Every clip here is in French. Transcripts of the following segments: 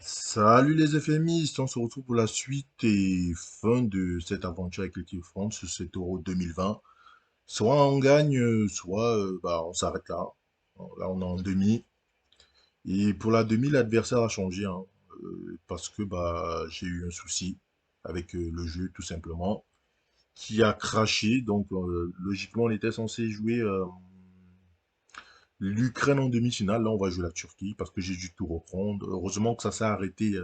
Salut les FMistes, on se retrouve pour la suite et fin de cette aventure avec l'équipe de France sur cet Euro 2020. Soit on gagne, soit on s'arrête là. Là, on est en demi. Et pour la demi, l'adversaire a changé, hein, parce que j'ai eu un souci avec le jeu, tout simplement, qui a craché. Donc, logiquement, on était censé jouer l'Ukraine en demi-finale. Là, on va jouer la Turquie parce que j'ai dû tout reprendre. Heureusement que ça s'est arrêté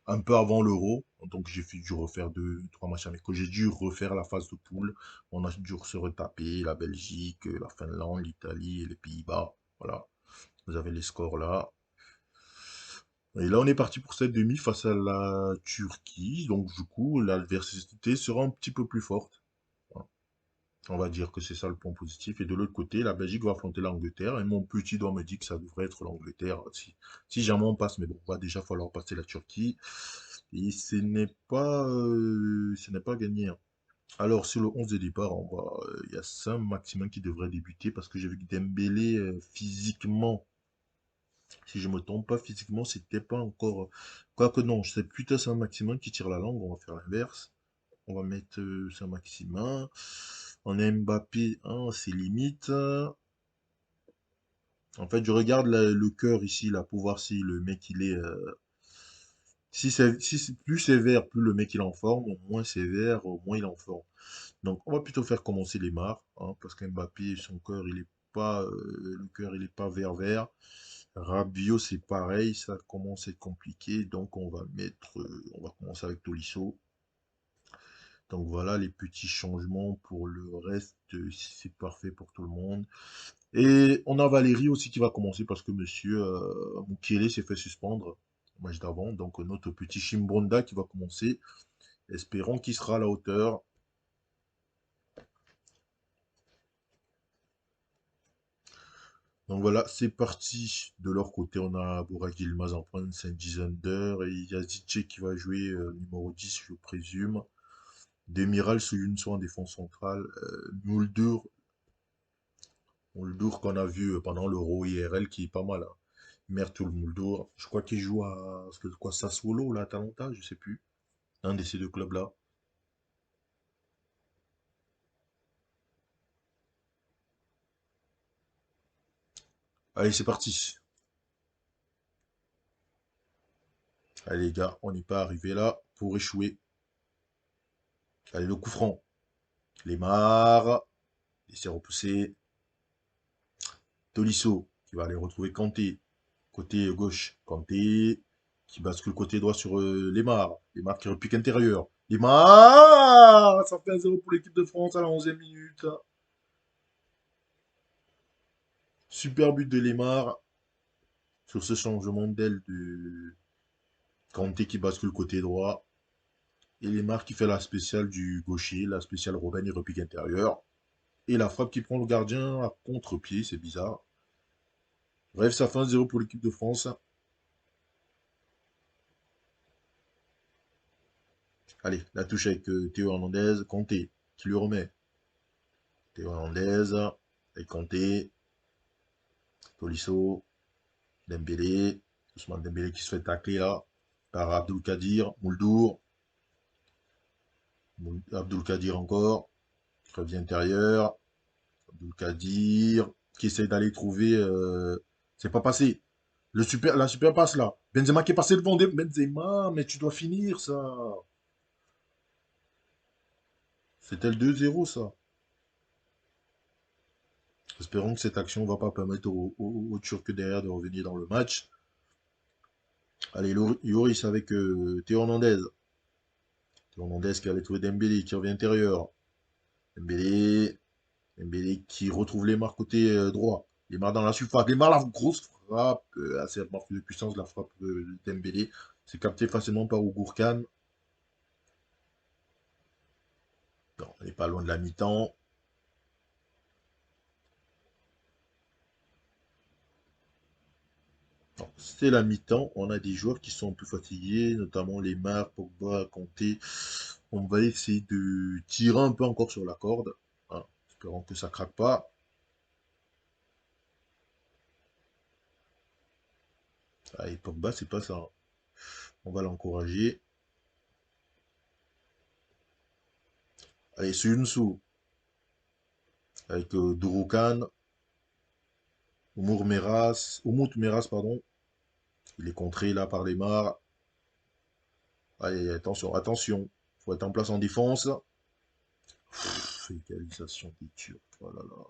un peu avant l'Euro. Donc, j'ai dû refaire deux, trois matchs amicaux. J'ai dû refaire la phase de poule. On a dû se retaper la Belgique, la Finlande, l'Italie et les Pays-Bas. Voilà. Vous avez les scores là. Et là, on est parti pour cette demi face à la Turquie. Donc, du coup, l'adversité sera un petit peu plus forte. Voilà. On va dire que c'est ça le point positif. Et de l'autre côté, la Belgique va affronter l'Angleterre. Et mon petit doigt me dit que ça devrait être l'Angleterre. Si jamais on passe, mais bon, va déjà falloir passer la Turquie. Et ce n'est pas gagné, hein. Alors, sur le 11 de départ, il y a Saint-Maximin qui devrait débuter parce que j'ai vu que Dembélé, physiquement, si je me trompe pas, physiquement, c'était pas encore. Quoique non, c'est plutôt Saint-Maximin qui tire la langue. On va faire l'inverse. On va mettre Saint-Maximin. On a Mbappé, hein, c'est limite. En fait, je regarde le cœur ici, là, pour voir si le mec, il est... si c'est plus sévère, plus le mec, il est en forme. Moins sévère, moins il est en forme. Donc, on va plutôt faire commencer les marques, hein, parce qu'Mbappé, son cœur, il est pas... le cœur, il est pas vert-vert. Rabiot, c'est pareil, ça commence à être compliqué. Donc, on va commencer avec Tolisso. Donc voilà les petits changements. Pour le reste, c'est parfait pour tout le monde. Et on a Valérie aussi qui va commencer parce que monsieur Mukiele s'est fait suspendre au match d'avant. Donc notre petit Chimbonda qui va commencer. Espérons qu'il sera à la hauteur. Donc voilà, c'est parti. De leur côté, on a Burak Yilmaz en pointe, Saint-Gizander. Et il y a Zidje qui va jouer numéro 10, je présume. Demiral Soyuncu en défense centrale. Muldour qu'on a vu pendant l'Euro IRL qui est pas mal, hein. Mertul Muldour. Je crois qu'il joue à quoi, Sassuolo ou l'Atalanta, je sais plus. Un de ces deux clubs-là. Allez, c'est parti. Allez, les gars, on n'est pas arrivé là pour échouer. Allez, le coup franc. Lemar. Laissez repousser. Tolisso qui va aller retrouver Kanté. Côté gauche. Kanté qui bascule côté droit sur Lemar. Lemar qui repique intérieur. Lemar. Ça fait un 0 pour l'équipe de France à la 11e minute. Super but de Lemar sur ce changement d'aile de Kanté qui bascule côté droit. Et Lemar qui fait la spéciale du gaucher, la spéciale Robben, il repique intérieur. Et la frappe qui prend le gardien à contre-pied, c'est bizarre. Bref, ça fait 1-0 pour l'équipe de France. Allez, la touche avec Théo Hernandez, Kanté, qui lui remet. Théo Hernandez, et Kanté, Tolisso, Dembélé, Ousmane Dembélé qui se fait tacler là, par Abdul-Kadir, Mouldour, Abdul-Kadir encore, qui revient intérieur, Abdul-Kadir, qui essaie d'aller trouver, c'est pas passé. La super passe là. Benzema qui est passé devant Benzema, mais tu dois finir ça. C'était le 2-0 ça. Espérons que cette action ne va pas permettre aux Turcs derrière de revenir dans le match. Allez, Lloris avec Théo Hernandez. Théo Hernandez qui allait trouver Dembélé, qui revient intérieur. Dembélé, Dembélé qui retrouve les marques côté droit. Les marques dans la surface. Les marques, la grosse frappe. Assez marque de puissance, la frappe de Dembélé. C'est capté facilement par Ougurkan. Non, on n'est pas loin de la mi-temps. C'est la mi-temps. On a des joueurs qui sont un peu fatigués, notamment les Lemar, Pogba, Kanté. On va essayer de tirer un peu encore sur la corde, hein. Espérons que ça craque pas. Allez, Pogba, c'est pas ça, hein. On va l'encourager. Allez, Suyunsu, avec Douroukan, Umut Meras, pardon. Il est contré là par les mares. Allez, attention, attention. Faut être en place en défense. Égalisation des Turcs. Oh là là.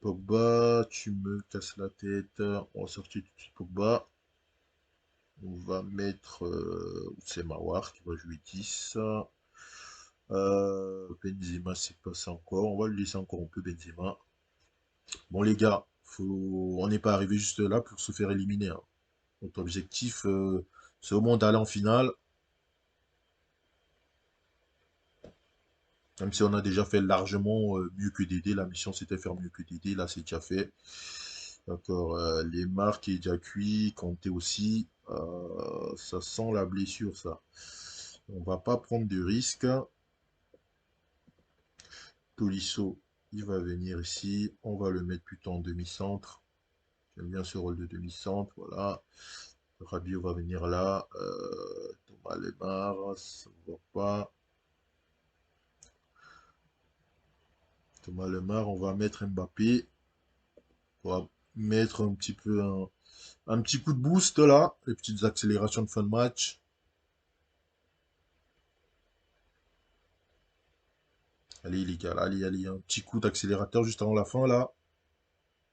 Pogba, tu me casses la tête. On va sortir tout de suite Pogba. On va mettre c'est Mawar qui va jouer 10. Benzema, c'est pas ça encore. On va le laisser encore un peu Benzema. Bon les gars, on n'est pas arrivé juste là pour se faire éliminer, hein. Notre objectif, c'est au moins d'aller en finale. Même si on a déjà fait largement mieux que Dédé. La mission c'était faire mieux que Dédé. Là c'est déjà fait. D'accord. Les marques est déjà cuit. Kanté aussi. Ça sent la blessure ça. On va pas prendre de risques. Tolisso, il va venir ici. On va le mettre plutôt en demi-centre. J'aime bien ce rôle de demi-centre. Voilà. Rabiot va venir là. Thomas Lemar, ça ne va pas. Thomas Lemar, on va mettre Mbappé. On va mettre un petit peu un petit coup de boost là. Les petites accélérations de fin de match. Allez les gars, allez, allez. Un petit coup d'accélérateur juste avant la fin là.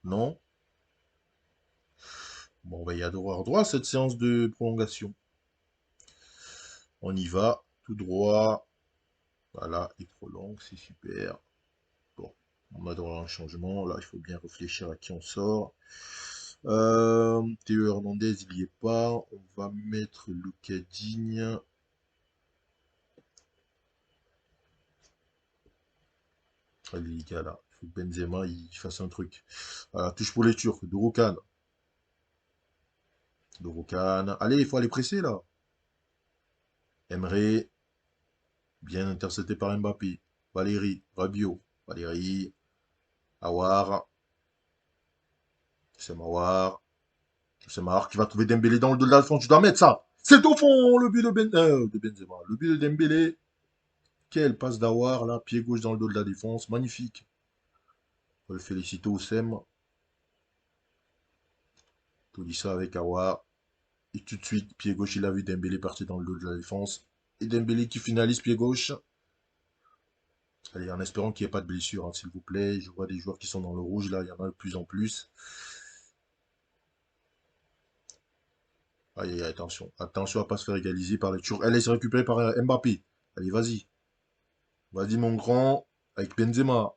Non. Bon, on va y avoir droit à cette séance de prolongation. On y va, tout droit. Voilà, il est trop long, c'est super. Bon, on a droit à un changement. Là, il faut bien réfléchir à qui on sort. Théo Hernandez, il n'y est pas. On va mettre Lucas Digne. Allez, les gars, là. Il faut que Benzema il fasse un truc. Voilà, touche pour les Turcs. Douroukan. Douroukan. Allez, il faut aller presser, là. Emre. Bien intercepté par Mbappé. Valérie. Rabiot. Valérie. Awar. C'est Mawar. C'est Mawar qui va trouver Dembélé dans le dos de la défense. Tu dois mettre ça. C'est au fond, le but de Benzema. Le but de Dembélé. Quelle passe d'Awar, là. Pied gauche dans le dos de la défense. Magnifique. On va le féliciter au SEM. Tout dit ça avec Awar. Et tout de suite, pied gauche, il a vu Dembélé partir dans le dos de la défense. Et Dembélé qui finalise pied gauche. Allez, en espérant qu'il n'y ait pas de blessure, hein, s'il vous plaît. Je vois des joueurs qui sont dans le rouge, là. Il y en a de plus en plus. Aïe, aïe, attention. Attention à ne pas se faire égaliser par les Turcs. Elle est récupérée par Mbappé. Allez, vas-y. Vas-y, mon grand. Avec Benzema.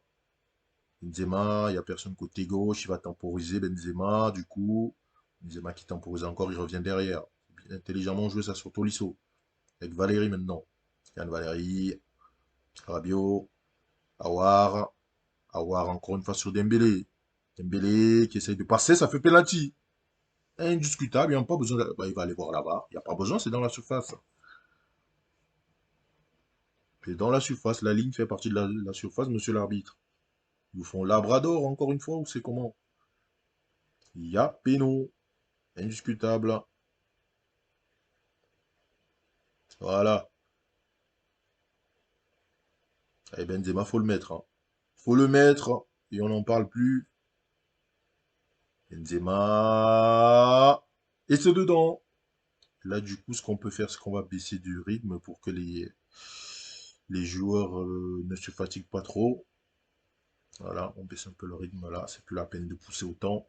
Benzema, il n'y a personne côté gauche. Il va temporiser Benzema. Du coup, Benzema qui temporise encore, il revient derrière. Bien intelligemment joué ça sur Tolisso. Avec Valérie maintenant. Yann Valérie. Rabiot. Awar. Awar encore une fois sur Dembélé. Dembélé qui essaye de passer, ça fait penalty. Indiscutable, il n'y a pas besoin bah, il va aller voir là-bas. Il n'y a pas besoin, c'est dans la surface. C'est dans la surface. La ligne fait partie de la surface, monsieur l'arbitre. Ils vous font Labrador encore une fois ou c'est comment? Il y a péno. Indiscutable. Voilà. Et Benzema, faut le mettre, hein. Faut le mettre. Et on n'en parle plus. Benzema. Et c'est dedans. Là, du coup, ce qu'on peut faire, c'est qu'on va baisser du rythme pour que les joueurs ne se fatiguent pas trop. Voilà, on baisse un peu le rythme là. C'est plus la peine de pousser autant.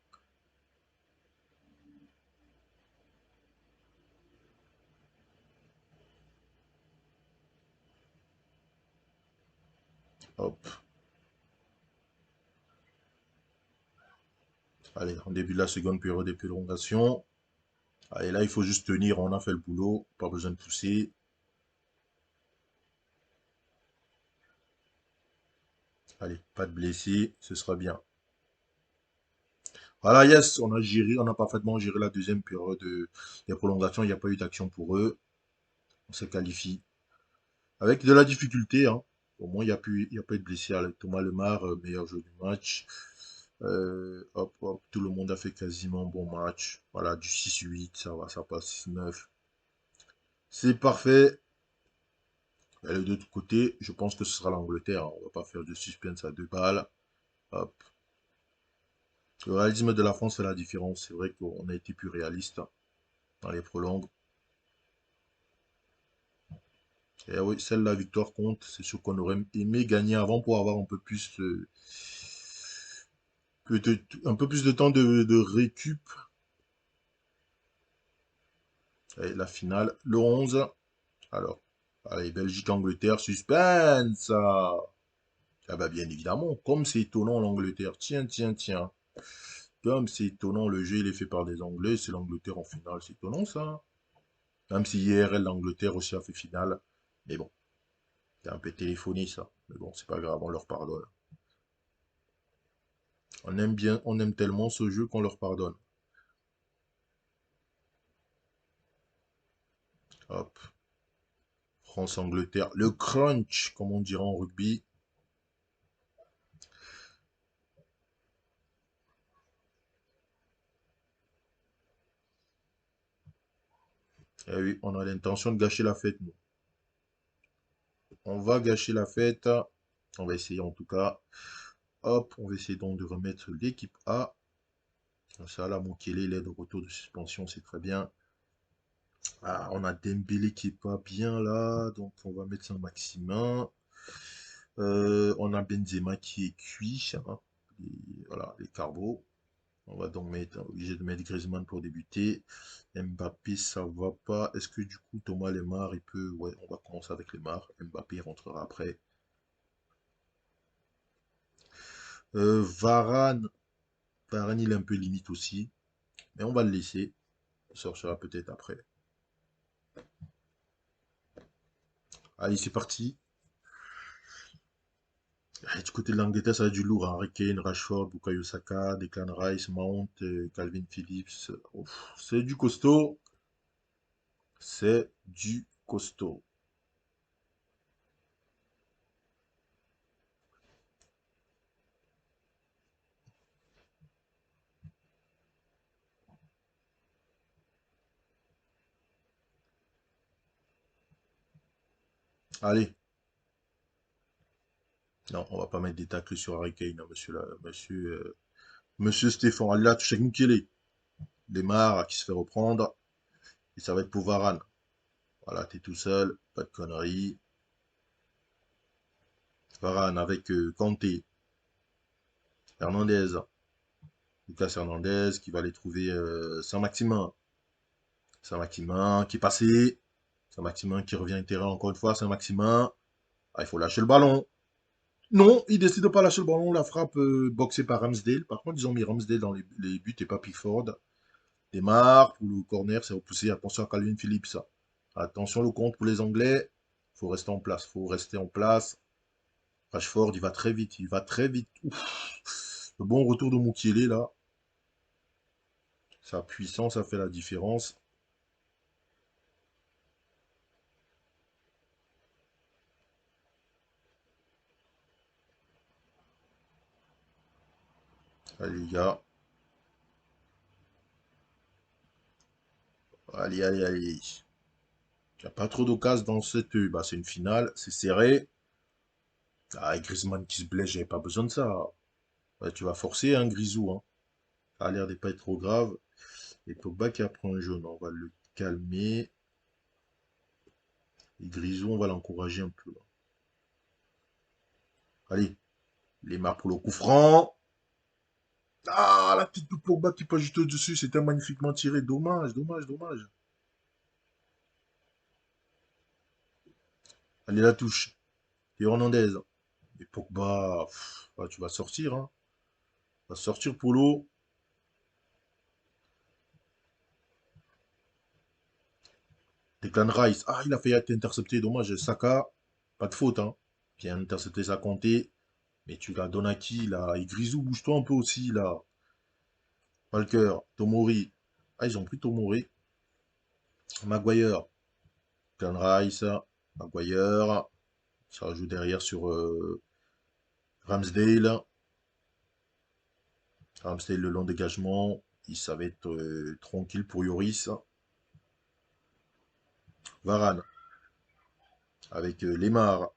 Hop. Allez, en début de la seconde période de prolongation. Allez, là, il faut juste tenir. On a fait le boulot. Pas besoin de pousser. Allez, pas de blessés. Ce sera bien. Voilà, yes, on a géré, on a parfaitement géré la deuxième période des prolongations. Il n'y a pas eu d'action pour eux. On se qualifie. Avec de la difficulté, hein. Au moins, il n'y a pas eu de blessés. Thomas Lemar, meilleur joueur du match. Hop, hop, tout le monde a fait quasiment un bon match. Voilà, du 6-8, ça va, ça passe 6-9. C'est parfait. Et de l'autre côté, je pense que ce sera l'Angleterre, hein. On va pas faire de suspense à deux balles. Hop. Le réalisme de la France fait la différence. C'est vrai qu'on a été plus réaliste dans les prolongues. Et oui, celle la victoire compte. C'est sûr qu'on aurait aimé gagner avant pour avoir un peu plus, un peu plus de temps de récup. Et la finale, le 11. Alors, allez, Belgique-Angleterre, suspense. Ah bah bien évidemment, comme c'est étonnant l'Angleterre. Tiens, tiens, tiens. Comme c'est étonnant, le jeu il est fait par des Anglais, c'est l'Angleterre en finale. C'est étonnant ça. Même si hier, l'Angleterre aussi a fait finale. Mais bon, c'est un peu téléphoné ça. Mais bon, c'est pas grave, on leur pardonne. On aime bien, on aime tellement ce jeu qu'on leur pardonne. Hop, France-Angleterre. Le crunch, comme on dirait en rugby. Eh oui, on a l'intention de gâcher la fête, nous. On va gâcher la fête. On va essayer en tout cas. Hop, on va essayer donc de remettre l'équipe A. Ça, là, Mukele, il est de retour de suspension, c'est très bien. Ah, on a Dembélé qui est pas bien là, donc on va mettre ça maximum. On a Benzema qui est cuit, hein. Voilà, les carbos. On va donc mettre, obligé de mettre Griezmann pour débuter. Mbappé, ça va pas. Est-ce que du coup Thomas Lemar, il peut... Ouais, on va commencer avec Lemar. Mbappé il rentrera après. Varane, Varane, il est un peu limite aussi. Mais on va le laisser. Il sortira peut-être après. Allez, c'est parti. Du côté de l'Angleterre, ça va être du lourd, hein. Harry Kane, Rashford, Bukayo Saka, Declan Rice, Mount, Calvin Phillips. Ouf, c'est du costaud. C'est du costaud. Allez. Non, on va pas mettre des tacles sur Harry Kane, hein, monsieur, monsieur Stéphane. Allez là, touche avec Mukele. Démarre, qui se fait reprendre. Et ça va être pour Varane. Voilà, t'es tout seul. Pas de conneries. Varane avec Kanté. Hernandez. Lucas Hernandez qui va aller trouver Saint-Maximin. Saint-Maximin qui est passé. Saint-Maximin qui revient terrain encore une fois. Saint-Maximin. Ah, il faut lâcher le ballon. Non, il décide de pas lâcher le ballon. La frappe boxée par Ramsdale. Par contre, ils ont mis Ramsdale dans les buts et pas Pickford. Démarre pour le corner, c'est repoussé. Attention à Calvin Phillips. Attention le compte pour les Anglais. Il faut rester en place. Il faut rester en place. Rashford, il va très vite. Il va très vite. Ouf. Le bon retour de Mukiele là. Sa puissance a fait la différence. Allez les gars. Allez, allez, allez. Il n'y a pas trop d'occasion dans cette... Bah, c'est une finale. C'est serré. Ah, et Griezmann qui se blesse, j'avais pas besoin de ça. Ouais, tu vas forcer, hein, Grisou. Hein. Ça a l'air de pas être trop grave. Et Pogba qui apprend un jaune. On va le calmer. Et Grisou, on va l'encourager un peu. Allez, les marques pour le coup franc. Ah, la tête de Pogba qui passe juste au-dessus. C'était magnifiquement tiré. Dommage, dommage, dommage. Allez, la touche. Et Hernandez. Et Pogba, ah, tu vas sortir. Hein. Tu vas sortir, Polo. Declan Rice. Ah, il a failli être intercepté. Dommage. Saka, pas de faute. Hein. Bien intercepté, ça comptait. Mais tu la donnes à qui, là? Et Grisou, bouge-toi un peu aussi, là. Walker, Tomori. Ah, ils ont pris Tomori. Maguire. Declan Rice. Maguire. Ça joue derrière sur Ramsdale. Ramsdale, le long dégagement. Ça va être tranquille pour Yoris. Varane avec Lemar.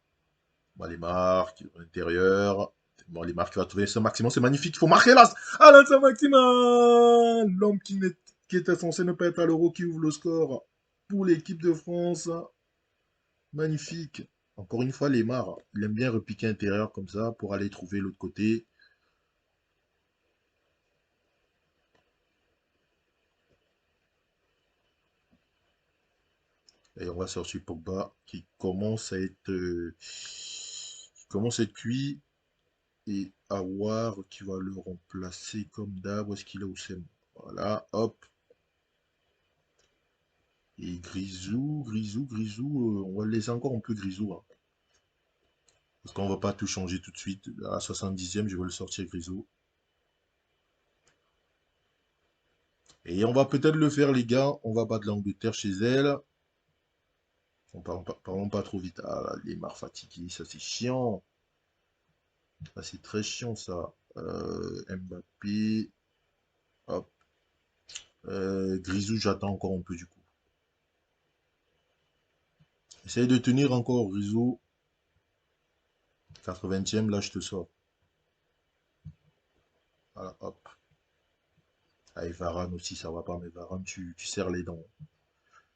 Bon, Lemar qui est à l'intérieur. Bon, Lemar qui va trouver Saint-Maximin. C'est magnifique. Il faut marquer là. Alain Saint-Maximin, l'homme qui était censé ne pas être à l'Euro, qui ouvre le score pour l'équipe de France. Magnifique. Encore une fois, Lemar, il aime bien repiquer intérieur comme ça pour aller trouver l'autre côté. Et on va sortir Pogba qui commence à être cuit. Et Awar qui va le remplacer comme d'hab. Où est-ce qu'il est au sem? Voilà, hop. Et Grisou, on va le laisser encore un peu Grisou, hein, parce qu'on va pas tout changer tout de suite. À la 70e, je vais le sortir Grisou. Et on va peut-être le faire, les gars. On va battre l'Angleterre chez elle. Parlons pas trop vite. Ah, là, les marres fatigués, ça c'est chiant. Ça c'est très chiant, ça. Mbappé. Hop. Grisou, j'attends encore un peu du coup. Essaye de tenir encore, Grisou. 80e, là, je te sors. Voilà, hop. Allez, Varane aussi, ça va pas, mais Varane, tu serres les dents.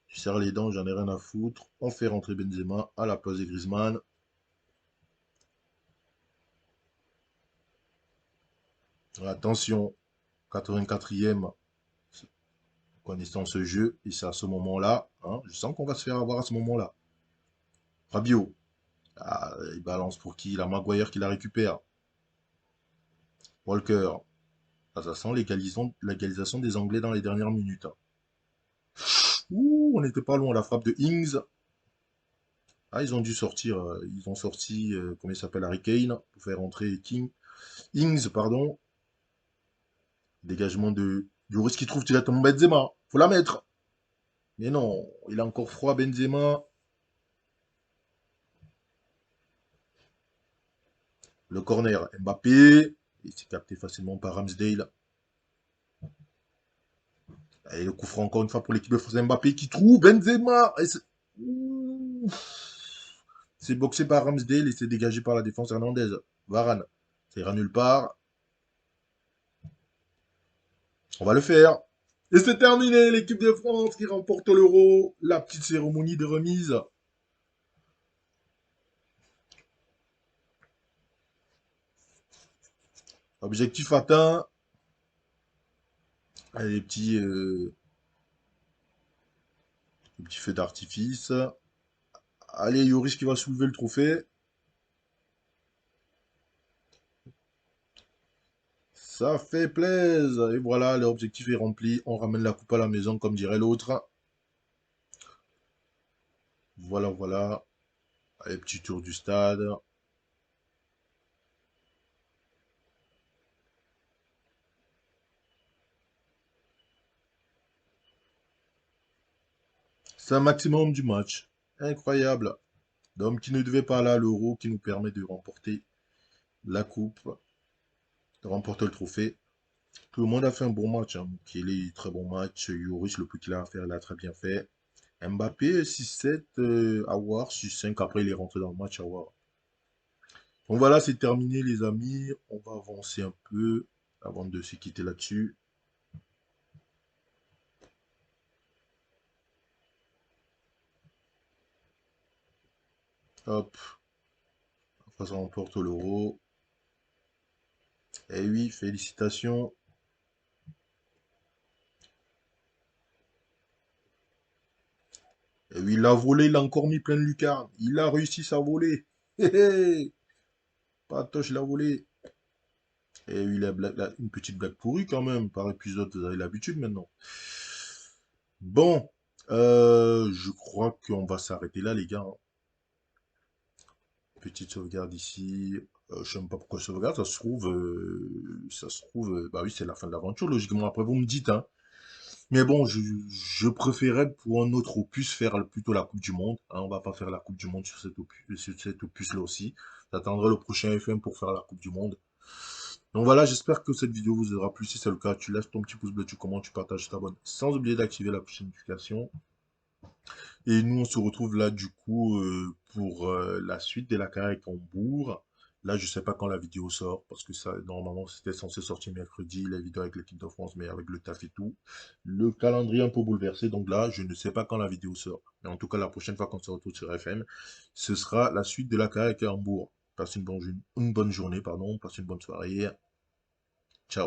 Tu serres les dents, j'en ai rien à foutre. On fait rentrer Benzema à la place de Griezmann. Attention, 84e, connaissant ce jeu, et c'est à ce moment-là, hein, je sens qu'on va se faire avoir à ce moment-là. Rabiot, ah, il balance pour qui? La Maguire qui la récupère. Walker, ah, ça sent l'égalisation des Anglais dans les dernières minutes, hein. Ouh, on n'était pas loin, la frappe de Ings. Ah, ils ont dû sortir, ils ont sorti, comment il s'appelle, Harry Kane, pour faire entrer Ings, pardon. Dégagement de Lloris qui trouve directement Benzema. Faut la mettre. Mais non, il a encore froid, Benzema. Le corner, Mbappé. Il s'est capté facilement par Ramsdale. Et le coup franc encore une fois pour l'équipe de France. Mbappé qui trouve Benzema. C'est boxé par Ramsdale et c'est dégagé par la défense Hernandez. Varane, ça ira nulle part. On va le faire. Et c'est terminé, l'équipe de France qui remporte l'Euro. La petite cérémonie de remise. Objectif atteint. Allez, les petits feux d'artifice. Allez, Yoris qui va soulever le trophée. Ça fait plaisir. Et voilà, l'objectif est rempli. On ramène la coupe à la maison, comme dirait l'autre. Voilà, voilà. Allez, petit tour du stade. C'est un maximum du match. Incroyable. L'homme qui ne devait pas aller à l'Euro, qui nous permet de remporter la coupe, de remporter le trophée. Tout le monde a fait un bon match, hein. Kelly, très bon match. Yoris, le peu qu'il a à faire, il a très bien fait. Mbappé, 6-7. Awar, 6-5. Après, il est rentré dans le match, Awar. Donc voilà, c'est terminé, les amis. On va avancer un peu avant de se quitter là-dessus. Hop, on remporte l'Euro. Et oui, félicitations. Et oui, il a volé, il a encore mis plein de lucarnes. Il a réussi sa volée. Hé hé, Patoche, il a volé. Et oui, une petite blague pourrie quand même. Par épisode, vous avez l'habitude maintenant. Bon, je crois qu'on va s'arrêter là, les gars, hein. Petite sauvegarde ici. Je sais même pas pourquoi je sauvegarde. Bah oui, c'est la fin de l'aventure, logiquement. Après, vous me dites, hein. Mais bon, je préférais pour un autre opus faire plutôt la Coupe du Monde, hein. On va pas faire la Coupe du Monde sur cet opus-là aussi. J'attendrai le prochain FM pour faire la Coupe du Monde. Donc voilà, j'espère que cette vidéo vous aura plu. Si c'est le cas, tu laisses ton petit pouce bleu, tu commentes, tu partages, tu t'abonnes. Sans oublier d'activer la cloche de notification. Et nous, on se retrouve là, du coup, pour la suite de la carrière avec Hambourg. Là, je sais pas quand la vidéo sort, parce que ça, normalement, c'était censé sortir mercredi, la vidéo avec l'équipe de France, mais avec le taf et tout. Le calendrier un peu bouleversé, donc là, je ne sais pas quand la vidéo sort. Mais en tout cas, la prochaine fois qu'on se retrouve sur FM, ce sera la suite de la carrière avec Hambourg. Passez une bonne journée, pardon, passez une bonne soirée. Ciao.